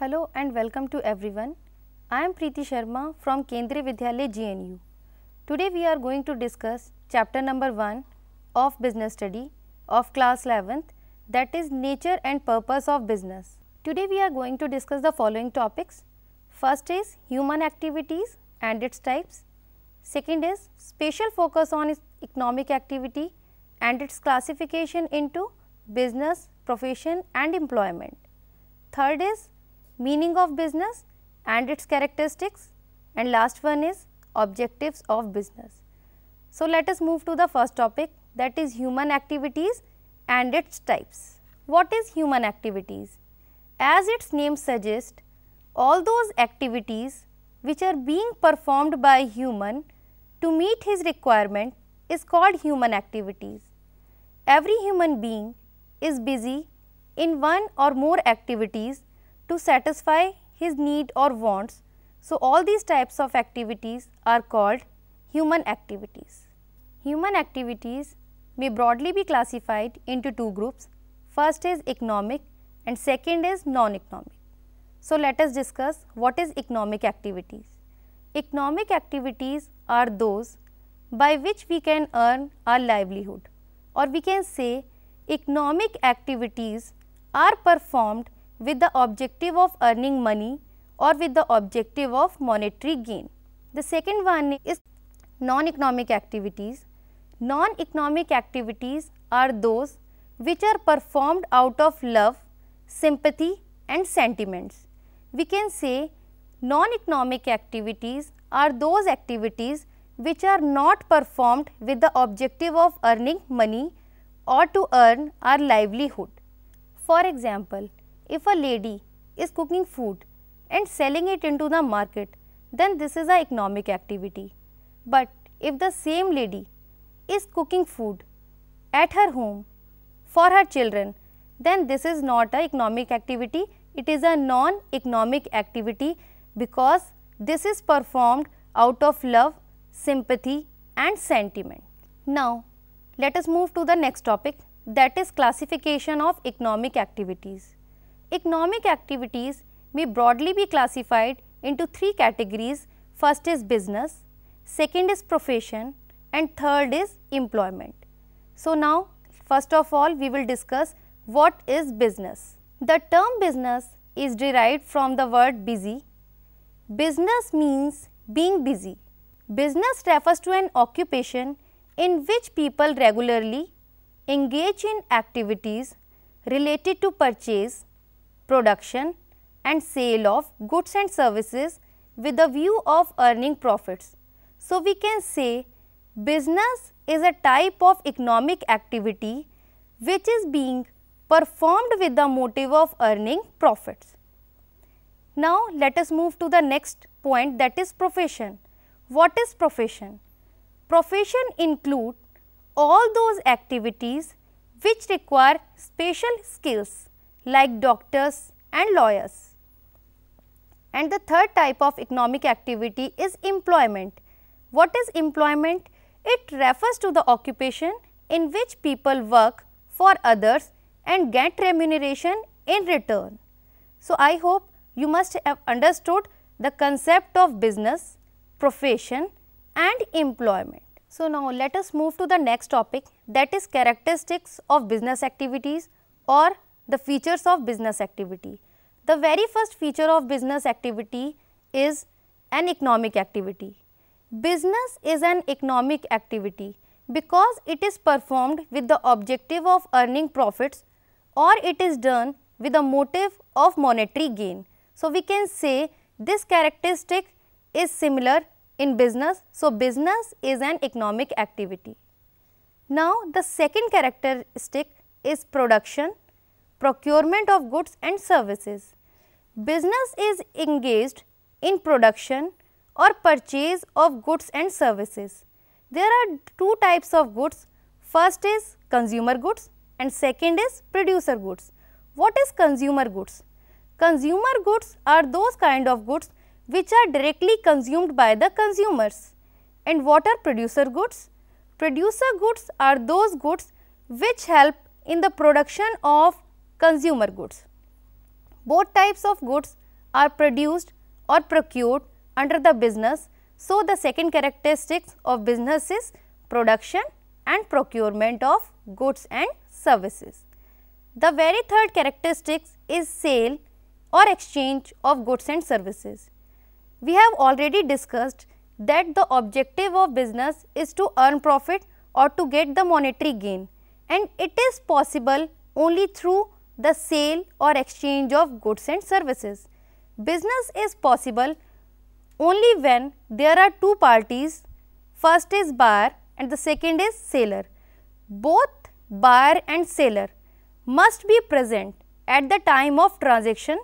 Hello and welcome to everyone. I am Preeti Sharma from Kendriya Vidyalaya GNU. Today we are going to discuss chapter number 1 of business study of class 11th, that is nature and purpose of business. Today we are going to discuss the following topics. First is human activities and its types. Second is special focus on economic activity and its classification into business, profession and employment. Third is meaning of business and its characteristics, and last one is objectives of business. So, let us move to the first topic, that is human activities and its types. What is human activities? As its name suggests, all those activities which are being performed by human to meet his requirement is called human activities. Every human being is busy in one or more activities to satisfy his need or wants. So, all these types of activities are called human activities. Human activities may broadly be classified into two groups. First is economic and second is non-economic. So, let us discuss what is economic activities. Economic activities are those by which we can earn our livelihood, or we can say economic activities are performed with the objective of earning money or with the objective of monetary gain. The second one is non-economic activities. Non-economic activities are those which are performed out of love, sympathy and sentiments. We can say non-economic activities are those activities which are not performed with the objective of earning money or to earn our livelihood. For example, if a lady is cooking food and selling it into the market, then this is an economic activity. But if the same lady is cooking food at her home for her children, then this is not an economic activity, it is a non-economic activity, because this is performed out of love, sympathy and sentiment. Now, let us move to the next topic, that is classification of economic activities. Economic activities may broadly be classified into three categories. First is business, second is profession and third is employment. So, now first of all we will discuss what is business. The term business is derived from the word busy. Business means being busy. Business refers to an occupation in which people regularly engage in activities related to purchase, production and sale of goods and services with a view of earning profits. So, we can say business is a type of economic activity which is being performed with the motive of earning profits. Now, let us move to the next point, that is profession. What is profession? Profession include all those activities which require special skills like doctors and lawyers. And the third type of economic activity is employment. What is employment? It refers to the occupation in which people work for others and get remuneration in return. So, I hope you must have understood the concept of business, profession and employment. So, now let us move to the next topic, that is characteristics of business activities or the features of business activity. The very first feature of business activity is an economic activity. Business is an economic activity because it is performed with the objective of earning profits or it is done with a motive of monetary gain. So, we can say this characteristic is similar in business. So, business is an economic activity. Now, the second characteristic is production, procurement of goods and services. Business is engaged in production or purchase of goods and services. There are two types of goods. First is consumer goods and second is producer goods. What is consumer goods? Consumer goods are those kind of goods which are directly consumed by the consumers. And what are producer goods? Producer goods are those goods which help in the production of consumer goods. Both types of goods are produced or procured under the business. So, the second characteristics of business is production and procurement of goods and services. The very third characteristic is sale or exchange of goods and services. We have already discussed that the objective of business is to earn profit or to get the monetary gain, and it is possible only through the sale or exchange of goods and services. Business is possible only when there are two parties, first is buyer and the second is seller. Both buyer and seller must be present at the time of transaction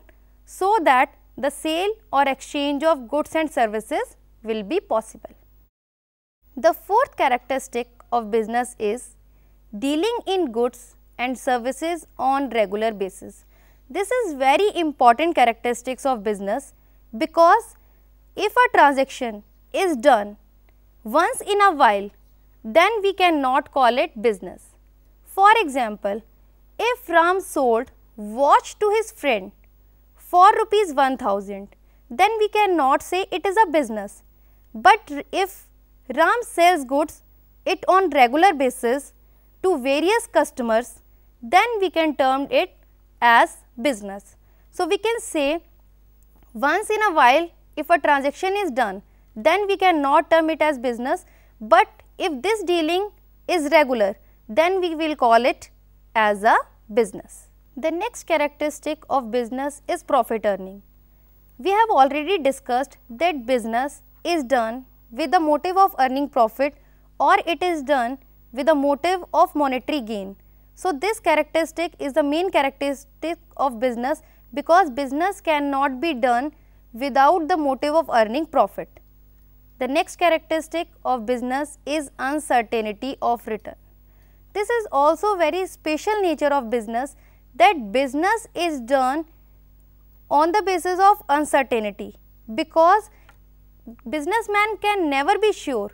so that the sale or exchange of goods and services will be possible. The fourth characteristic of business is dealing in goods and services on regular basis. This is very important characteristics of business, because if a transaction is done once in a while, then we cannot call it business. For example, if Ram sold watch to his friend for rupees 1000, then we cannot say it is a business. But if Ram sells goods it on regular basis to various customers, then we can term it as business. So, we can say once in a while if a transaction is done, then we cannot term it as business, but if this dealing is regular, then we will call it as a business. The next characteristic of business is profit earning. We have already discussed that business is done with the motive of earning profit or it is done with the motive of monetary gain. So, this characteristic is the main characteristic of business, because business cannot be done without the motive of earning profit. The next characteristic of business is uncertainty of return. This is also very special nature of business, that business is done on the basis of uncertainty, because businessman can never be sure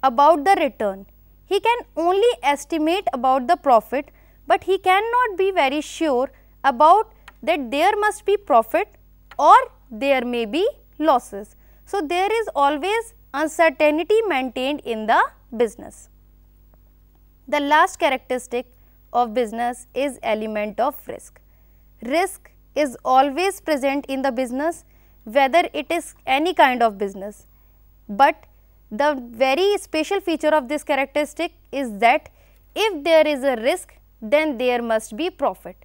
about the return. He can only estimate about the profit, but he cannot be very sure about that there must be profit or there may be losses. So, there is always uncertainty maintained in the business. The last characteristic of business is element of risk. Risk is always present in the business, whether it is any kind of business, but the very special feature of this characteristic is that if there is a risk, then there must be profit.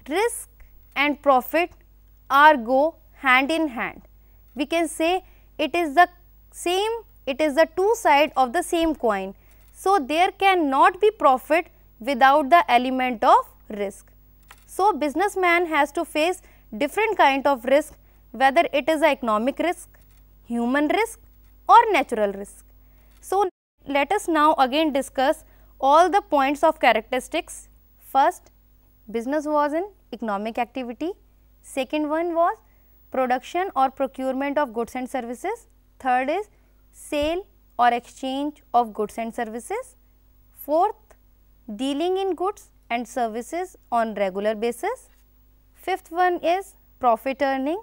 Risk and profit are go hand in hand. We can say it is the same, it is the two sides of the same coin. So, there cannot be profit without the element of risk. So, businessman has to face different kind of risk, whether it is a economic risk, human risk or natural risk. So, let us now again discuss all the points of characteristics. First, business was an economic activity. Second one was production or procurement of goods and services. Third is sale or exchange of goods and services. Fourth, dealing in goods and services on regular basis. Fifth one is profit earning,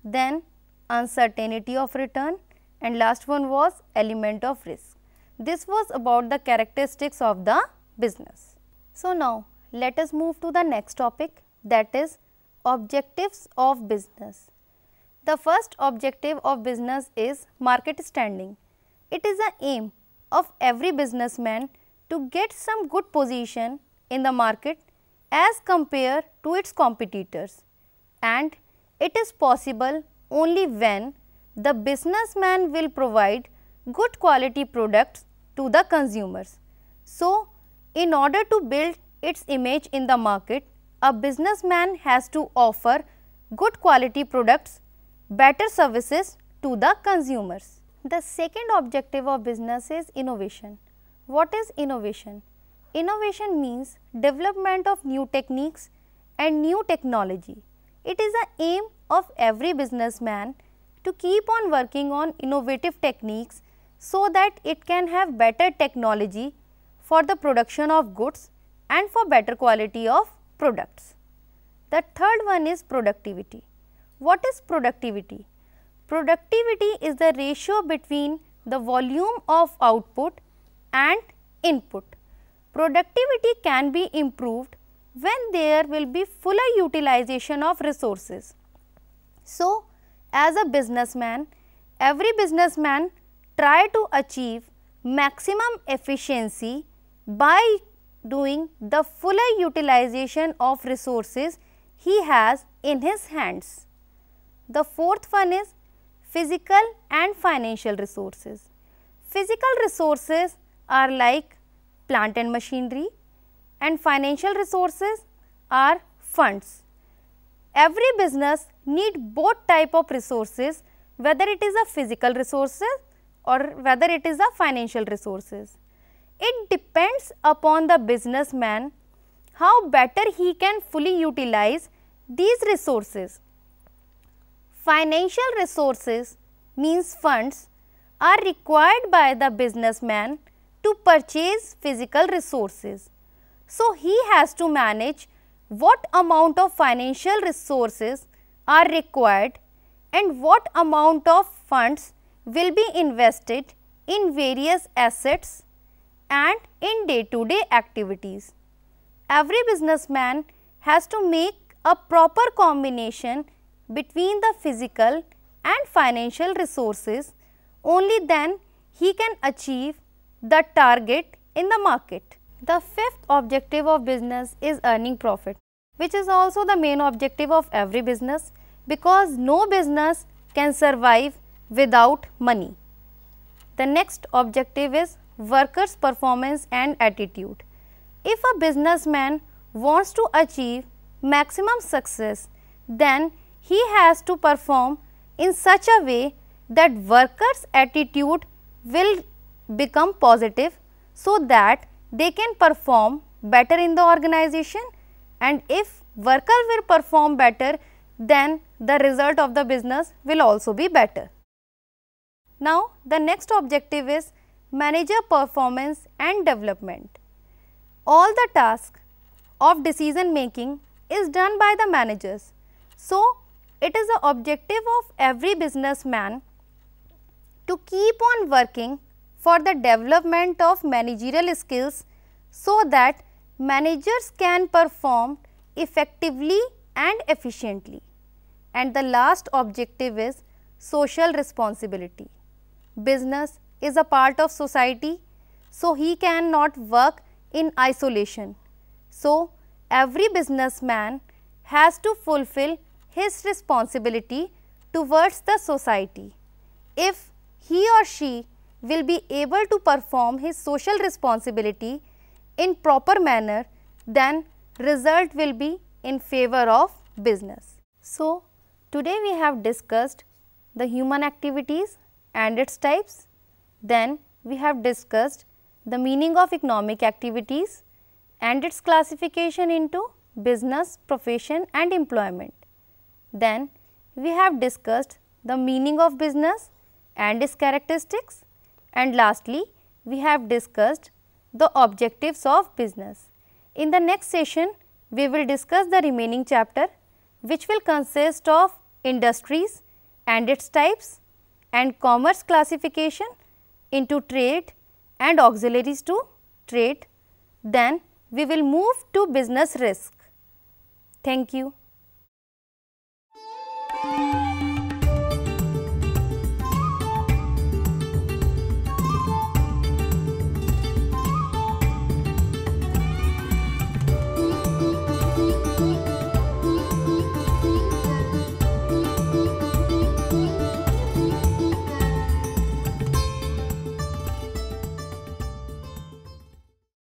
then uncertainty of return, and last one was element of risk. This was about the characteristics of the business. So, now let us move to the next topic, that is objectives of business. The first objective of business is market standing. It is the aim of every businessman to get some good position in the market as compared to its competitors, and it is possible only when the businessman will provide good quality products to the consumers. So, in order to build its image in the market, a businessman has to offer good quality products, better services to the consumers. The second objective of business is innovation. What is innovation? Innovation means development of new techniques and new technology. It is the aim of every businessman to keep on working on innovative techniques so that it can have better technology for the production of goods and for better quality of products. The third one is productivity. What is productivity? Productivity is the ratio between the volume of output and input. Productivity can be improved when there will be fuller utilization of resources. So, as a businessman, every businessman try to achieve maximum efficiency by doing the fuller utilization of resources he has in his hands. The fourth one is physical and financial resources. Physical resources are like plant and machinery, and financial resources are funds. Every business need both type of resources, whether it is a physical resources or whether it is a financial resources. It depends upon the businessman how better he can fully utilize these resources. Financial resources means funds are required by the businessman to purchase physical resources. So, he has to manage what amount of financial resources are required and what amount of funds will be invested in various assets and in day-to-day activities. Every businessman has to make a proper combination between the physical and financial resources. Only then he can achieve the target in the market. The fifth objective of business is earning profit, which is also the main objective of every business, because no business can survive without money. The next objective is workers' performance and attitude. If a businessman wants to achieve maximum success, then he has to perform in such a way that workers' attitude will become positive, so that they can perform better in the organization, and if worker will perform better, then the result of the business will also be better. Now, the next objective is manager performance and development. All the task of decision making is done by the managers. So, it is the objective of every businessman to keep on working for the development of managerial skills, so that managers can perform effectively and efficiently. And the last objective is social responsibility. Business is a part of society, so he cannot work in isolation. So, every businessman has to fulfill his responsibility towards the society. If he or she will be able to perform his social responsibility in proper manner, then result will be in favor of business. So, today we have discussed the human activities and its types. Then we have discussed the meaning of economic activities and its classification into business, profession and employment. Then we have discussed the meaning of business and its characteristics, and lastly we have discussed the objectives of business. In the next session, we will discuss the remaining chapter, which will consist of industries and its types and commerce classification into trade and auxiliaries to trade. Then we will move to business risk. Thank you.